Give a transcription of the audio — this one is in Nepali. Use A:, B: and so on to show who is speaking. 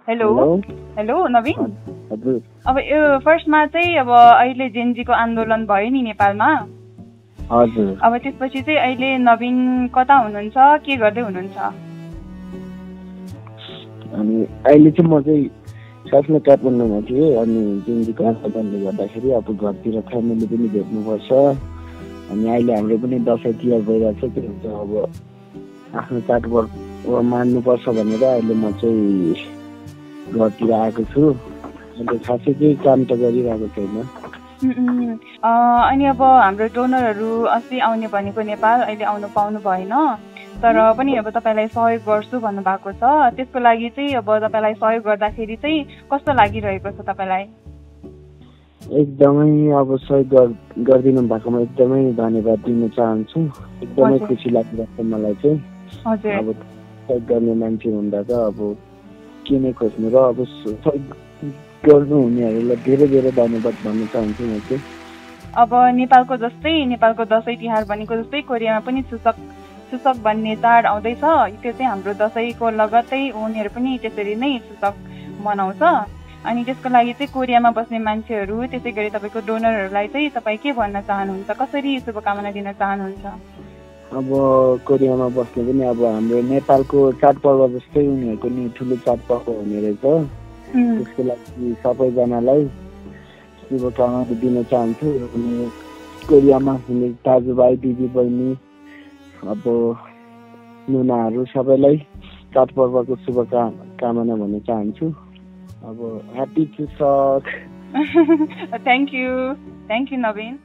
A: हेलो हेलो नवीन।
B: हजुर।
A: अब यो फर्स्टमा चाहिँ अब अहिले जेनजीको आन्दोलन भयो नि नेपालमा।
B: हजुर।
A: अब त्यसपछि चाहिँ अहिले नवीन कता हुनुहुन्छ, के गर्दै हुनुहुन्छ?
B: अनि अहिले चाहिँ म चाहिँ खासमा काठमाडौँमा थिएँ। अनि जेनजीको आन्दोलनले गर्दाखेरि अब घरतिर फ्यामिली पनि भेट्नुपर्छ। अनि अहिले हाम्रो पनि दसैँ तिहार भइरहेको छ, त्यो हुन्छ अब आफ्नो चाडपर्व मान्नुपर्छ भनेर अहिले म चाहिँ घरतिर आएको छु। अहिले खासै केही काम त गरिरहेको छैन।
A: अनि अब हाम्रो डोनरहरू अस्ति आउने भनेको नेपाल, अहिले आउनु पाउनु भएन। तर पनि अब तपाईँलाई सहयोग गर्छु भन्नुभएको छ। त्यसको लागि चाहिँ अब तपाईँलाई सहयोग गर्दाखेरि चाहिँ कस्तो लागिरहेको छ तपाईँलाई?
B: एकदमै अब सहयोग गरिदिनु भएकोमा एकदमै धन्यवाद दिन चाहन्छु। एकदमै खुसी लागिरहेको छ मलाई चाहिँ। अब सहयोग गर्ने मान्छे हुँदा त अब के नै खोज्नु र अब सहयोग गर्नु हुनेहरूलाई धेरै धेरै धन्यवाद भन्न चाहन्छु म चाहिँ।
A: अब नेपालको जस्तै नेपालको दसैँ तिहार भनेको जस्तै कोरियामा पनि चुसक भन्ने चाड आउँदैछ। त्यो चाहिँ हाम्रो दसैँको लगत्तै उनीहरू पनि त्यसरी नै चुसक मनाउँछ। अनि त्यसको लागि चाहिँ कोरियामा बस्ने मान्छेहरू, त्यसै गरी तपाईँको डोनरहरूलाई चाहिँ तपाईँ के भन्न चाहनुहुन्छ, कसरी शुभकामना दिन चाहनुहुन्छ?
B: अब कोरियामा बस्ने पनि अब हाम्रो नेपालको चाडपर्व जस्तै उनीहरूको नि ठुलो चाडपर्व हुने रहेछ। त्यसको लागि सबैजनालाई शुभकामना दिन चाहन्छु। अनि कोरियामा हुने दाजुभाइ दिदीबहिनी अब नुनाहरू सबैलाई चाडपर्वको शुभकामना भन्न चाहन्छु। अब ह्याप्पी चुसक।
A: Thank you Naveen.